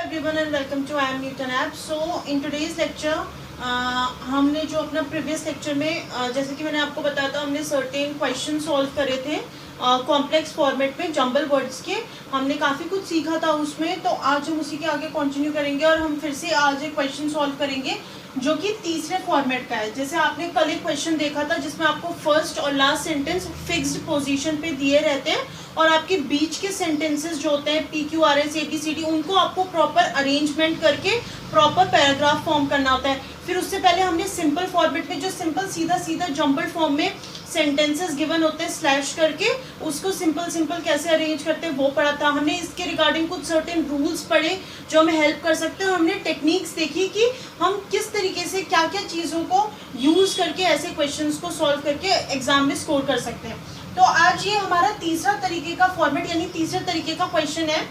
everyone and welcome to I am Newton app. So in today's lecture हमने जो अपना previous lecture में जैसे कि मैंने आपको बताया था, हमने सर्टेन क्वेश्चन सॉल्व करे थे कॉम्प्लेक्स फॉर्मेट में जंबल वर्ड्स के. हमने काफ़ी कुछ सीखा था उसमें, तो आज हम उसी के आगे कंटिन्यू करेंगे और हम फिर से आज एक क्वेश्चन सॉल्व करेंगे जो कि तीसरे फॉर्मेट का है. जैसे आपने कल एक क्वेश्चन देखा था जिसमें आपको फर्स्ट और लास्ट सेंटेंस फिक्स्ड पोजीशन पे दिए रहते हैं और आपके बीच के सेंटेंसेस जो होते हैं PQRS ABCD उनको आपको प्रॉपर अरेंजमेंट करके प्रॉपर पैराग्राफ फॉर्म करना होता है. फिर उससे पहले हमने सिंपल फॉर्मेट में जो सिंपल सीधा सीधा जंबल फॉर्म में सेंटेंसेस गिवन होते हैं स्लैश करके उसको सिंपल कैसे अरेंज करते हैं वो पढ़ा था. हमने इसके रिगार्डिंग कुछ सर्टेन रूल्स पढ़े जो हमें हेल्प कर सकते हैं. हमने टेक्निक्स देखी कि हम किस तरीके से क्या क्या चीज़ों को यूज करके ऐसे क्वेश्चंस को सॉल्व करके एग्जाम में स्कोर कर सकते हैं. तो आज ये हमारा तीसरा तरीके का फॉर्मेट यानी तीसरे तरीके का क्वेश्चन है.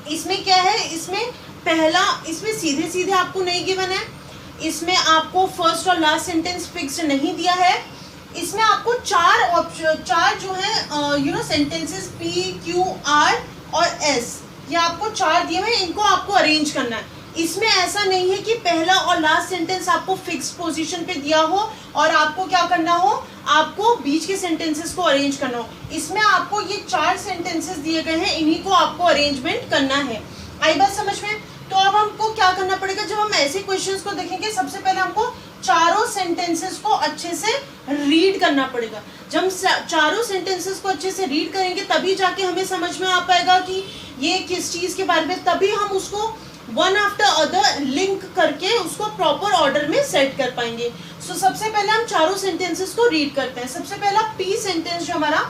इसमें क्या है, इसमें पहला, इसमें सीधे सीधे आपको नहीं गिवन है, इसमें आपको फर्स्ट और लास्ट सेंटेंस फिक्स्ड नहीं दिया है, इसमें आपको चार जो है सेंटेंसेस PQR और S ये आपको चार दिए हुए हैं, इनको आपको अरेंज करना है. इसमें ऐसा नहीं है कि पहला और लास्ट सेंटेंस आपको फिक्स्ड पोजीशन पे दिया हो और आपको क्या करना हो, आपको बीच के सेंटेंसेस को अरेंज करना हो. इसमें आपको ये चार सेंटेंसेस दिए गए हैं, इन्हीं को आपको अरेंजमेंट करना है. आई बात समझ में? तो अब हमको क्या करना पड़ेगा, जब हम ऐसे क्वेश्चंस को देखेंगे सबसे पहले हमको चारों सेंटेंसेस को अच्छे से रीड करना पड़ेगा. जब हम चारों सेंटेंसेस को अच्छे से रीड करेंगे तभी जाके हमें समझ में आ पाएगा कि ये किस चीज के बारे में, तभी हम उसको वन आफ्टर अदर लिंक करके उसको प्रॉपर ऑर्डर में सेट कर पाएंगे. सो सबसे पहले हम चारों सेंटेंसेस को रीड करते हैं. सबसे पहला P सेंटेंस जो हमारा,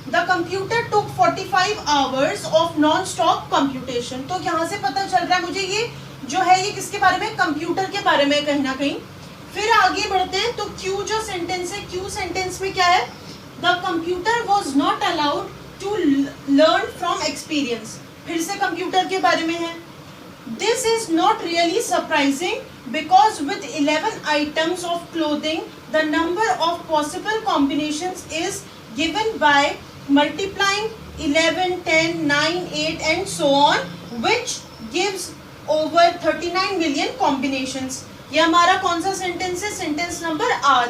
the computer took 45 hours of non stop computation. तो यहाँ से पता चल रहा है मुझे ये जो है ये किसके बारे में, कंप्यूटर के बारे में कहीं ना कहीं. फिर आगे बढ़ते हैं तो Q जो सेंटेंस है, Q सेंटेंस में क्या है, the computer was not allowed to learn from experience. फिर से कंप्यूटर के बारे में है. This is not really surprising because with 11 items of clothing, the number of possible combinations is given by multiplying 11, 10, 9, 8 and so on, which gives over 39 million combinations. ये हमारा कौन सा सेंटेंस है, सेंटेंस नंबर R.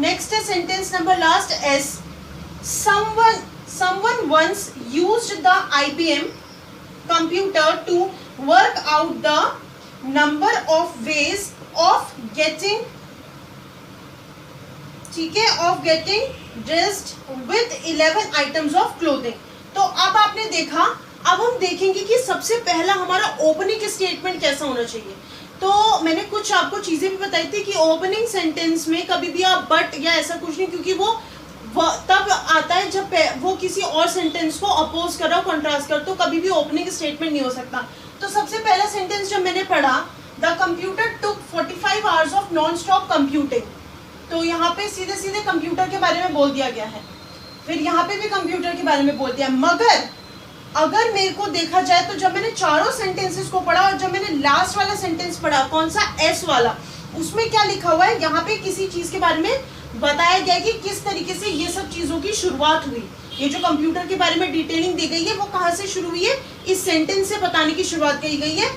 नेक्स्ट है sentence number last S. Someone once used the IBM computer to work out the number of ways of getting, ठीक है, of getting dressed with 11 items of clothing. तो अब आपने देखा, अब हम देखेंगे कि सबसे पहला हमारा ओपनिंग स्टेटमेंट कैसा होना चाहिए. तो मैंने कुछ आपको चीजें भी बताई थी कि ओपनिंग सेंटेंस में कभी भी आप बट या ऐसा कुछ नहीं, क्योंकि वो तब आता है जब वो किसी और सेंटेंस को अपोज कर रहा हो, कंट्रास्ट कर, तो कभी भी ओपनिंग स्टेटमेंट नहीं हो सकता. तो सबसे पहला सेंटेंस जब मैंने पढ़ा, the computer took 45 hours of non stop computing, तो यहाँ पे सीधे सीधे कंप्यूटर के बारे में बोल दिया गया है. फिर यहाँ पे भी कंप्यूटर के बारे में बोल दिया. मगर अगर मेरे को देखा जाए तो जब मैंने चारों सेंटेंसेस को पढ़ा और जब मैंने लास्ट वाला सेंटेंस पढ़ा, कौन सा, S वाला, उसमें क्या लिखा हुआ है, यहाँ पे किसी चीज के बारे में बताया गया कि किस तरीके से ये सब चीजों की शुरुआत हुई. ये जो कंप्यूटर के बारे में डिटेलिंग दी गई है वो कहाँ से शुरू हुई है, इस सेंटेंस से बताने की शुरुआत की गई है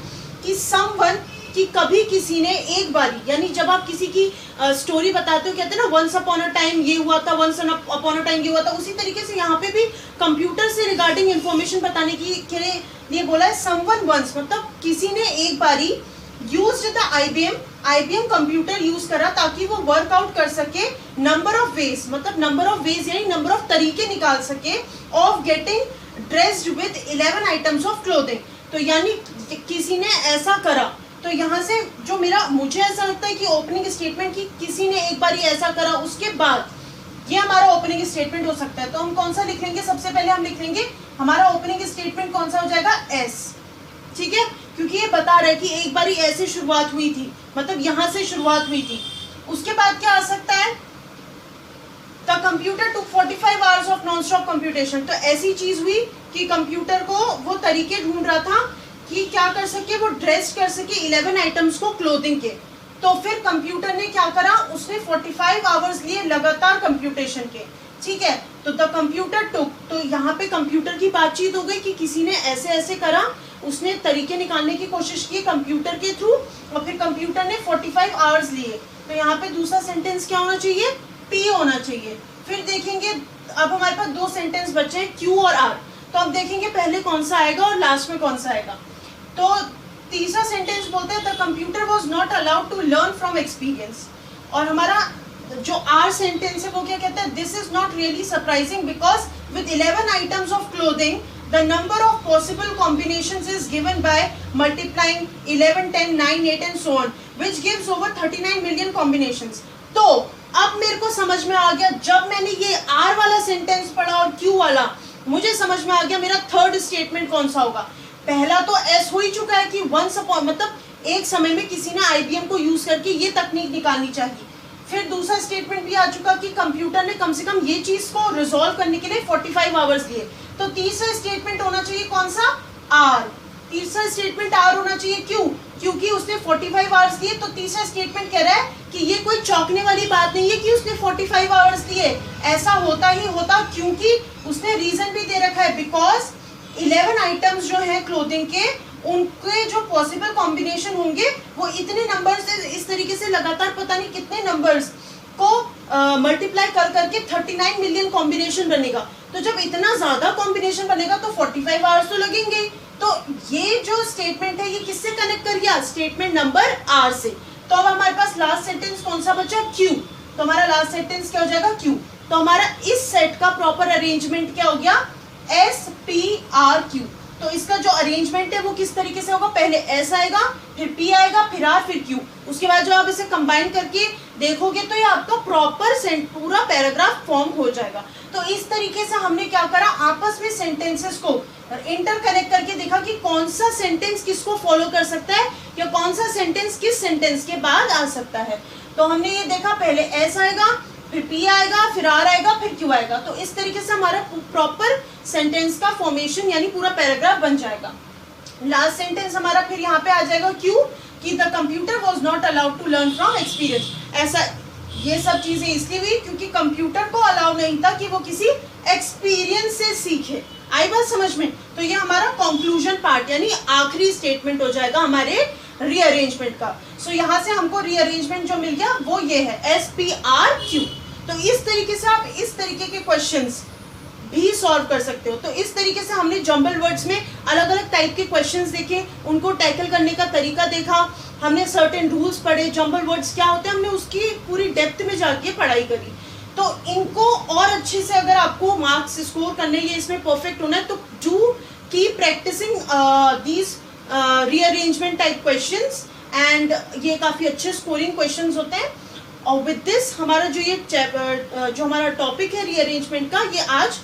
कि समवन, कि कभी किसी ने एक बारी, यानी जब आप किसी की स्टोरी बताते हो, कहते हैं ना वंस अपॉन अ टाइम ये हुआ था, वंस अपॉन अ टाइम ये हुआ था, उसी तरीके से यहाँ पे भी कंप्यूटर से रिगार्डिंग इंफॉर्मेशन बताने के लिए बोला है. समवन वंस मतलब किसी ने एक बारी used the IBM computer use करा ताकि वो वर्कआउट कर सके नंबर ऑफ वेज, मतलब नंबर ऑफ वेज यानी नंबर ऑफ तरीके निकाल सके of getting dressed with 11 items of clothing. तो यानी किसी ने ऐसा करा. तो यहाँ से जो मुझे ऐसा लगता है कि ओपनिंग स्टेटमेंट की किसी ने एक बार ऐसा करा, उसके बाद ये हमारा ओपनिंग स्टेटमेंट हो सकता है. तो हम कौन सा लिख लेंगे, सबसे पहले हम लिख लेंगे हमारा ओपनिंग स्टेटमेंट कौन सा हो जाएगा, S. ठीक है, क्योंकि ये बता रहा है कि एक बार ऐसे शुरुआत हुई थी, मतलब यहाँ से शुरुआत हुई थी. उसके बाद क्या आ सकता है, the computer took 45 hours of non stop computation. तो ऐसी चीज हुई कि कंप्यूटर को वो तरीके ढूंढ रहा था कि क्या कर सके, वो ड्रेस कर सके 11 आइटम्स को क्लोथिंग के. तो फिर कंप्यूटर ने क्या करा, उसने 45 आवर्स लिए लगातार कंप्यूटेशन के. ठीक है, तो द कंप्यूटर टुक, तो यहाँ पे कंप्यूटर की बातचीत हो गई कि किसी ने ऐसे ऐसे करा उसने तरीके निकालने की कोशिश की कंप्यूटर के थ्रू, और फिर कंप्यूटर ने 45 आवर्स लिए। तो यहाँ पे दूसरा सेंटेंस क्या होना चाहिए, P होना चाहिए। फिर देखेंगे अब हमारे पास दो सेंटेंस बचे हैं, Q और R। तो अब देखेंगे पहले कौन सा आएगा और लास्ट में कौन सा आएगा। तो तीसरा सेंटेंस बोलते हैं the computer was not allowed to learn from experience. और हमारा जो आर सेंटेंस है वो क्या कहता है, this is not really surprising because with 11 items of clothing the number of possible combinations is given by multiplying 11, 10, 9, 8 and so on which gives over 39 million combinations. तो अब मेरे को समझ में आ गया, जब मैंने ये आर वाला सेंटेंस पढ़ा और क्यू वाला, मुझे समझ में आ गया मेरा थर्ड स्टेटमेंट कौन सा होगा। पहला तो एस हो ही चुका है कि वंस अपॉन मतलब एक समय में किसी ने आईबीएम को यूज करके ये तकनीक निकालनी चाहिए। फिर दूसरा स्टेटमेंट भी आ चुका कि कंप्यूटर ने कम से कम ये चीज को रिजॉल्व करने के लिए 45 आवर्स दिए। तो तीसरा स्टेटमेंट होना चाहिए कौन सा, आर। तीसरा स्टेटमेंट आर होना चाहिए, क्यों, क्योंकि उसने 45 आवर्स दिए। तो तीसरा स्टेटमेंट कह रहा है कि ये कोई चौंकने वाली बात नहीं है कि उसने 45 आवर्स दिए, ऐसा होता ही होता, क्योंकि उसने रीजन भी दे रखा है बिकॉज 11 आइटम्स जो है क्लोथिंग के, उनके जो पॉसिबल कॉम्बिनेशन होंगे वो इतने नंबर्स इस तरीके से लगातार पता नहीं कितने नंबर्स को मल्टीप्लाई कर करके 39 मिलियन कॉम्बिनेशन बनेगा। तो जब इतना ज्यादा कॉम्बिनेशन बनेगा तो 45 आवर्स तो लगेंगे। तो ये जो स्टेटमेंट है ये किससे कनेक्ट कर गया, स्टेटमेंट नंबर आर से। तो अब हमारे पास लास्ट सेंटेंस कौन सा बचा, क्यू। तो हमारा लास्ट सेंटेंस क्या हो जाएगा, क्यू। तो हमारा इस सेट का प्रॉपर अरेंजमेंट क्या हो गया, SPRQ। तो इसका जो अरेंजमेंट है वो किस तरीके से होगा, पहले S आएगा, फिर P आएगा, फिर R, फिर Q। उसके बाद जो आप इसे कंबाइन करके देखोगे तो ये आपका प्रॉपर पूरा पैराग्राफ फॉर्म हो जाएगा। तो इस तरीके से हमने क्या करा, आपस में सेंटेंसेस को इंटरकनेक्ट करके देखा कि कौन सा सेंटेंस किसको फॉलो कर सकता है या कौन सा सेंटेंस किस सेंटेंस के बाद आ सकता है। तो हमने ये देखा, पहले S आएगा, फिर P आएगा, फिर R आएगा, फिर Q आएगा। तो इस तरीके से हमारा प्रॉपर सेंटेंस का फॉर्मेशन यानी पूरा पैराग्राफ बन जाएगा। लास्ट सेंटेंस हमारा फिर यहाँ पे आ जाएगा Q, कि the computer was not allowed to learn from experience. ऐसा ये सब चीजें इसलिए हुई क्योंकि कंप्यूटर को अलाउ नहीं था कि वो किसी एक्सपीरियंस से सीखे। आई बात समझ में। तो ये हमारा कंक्लूजन पार्ट यानी आखिरी स्टेटमेंट हो जाएगा हमारे रीअरेंजमेंट का। सो यहाँ से हमको रीअरेंजमेंट जो मिल गया वो ये है, SPRQ। तो इस तरीके से आप इस तरीके के क्वेश्चंस भी सॉल्व कर सकते हो। तो इस तरीके से हमने जंबल वर्ड्स में अलग अलग टाइप के क्वेश्चंस देखे, उनको टैकल करने का तरीका देखा, हमने सर्टेन रूल्स पढ़े, जंबल वर्ड्स क्या होते हैं हमने उसकी पूरी डेप्थ में जाके पढ़ाई करी। तो इनको और अच्छे से अगर आपको मार्क्स स्कोर करने ये इसमें परफेक्ट होना है तो do keep practising these rearrangement type questions and ये काफ़ी अच्छे स्कोरिंग क्वेश्चंस होते हैं। और विद दिस हमारा जो ये जो हमारा टॉपिक है रीअरेंजमेंट का ये आज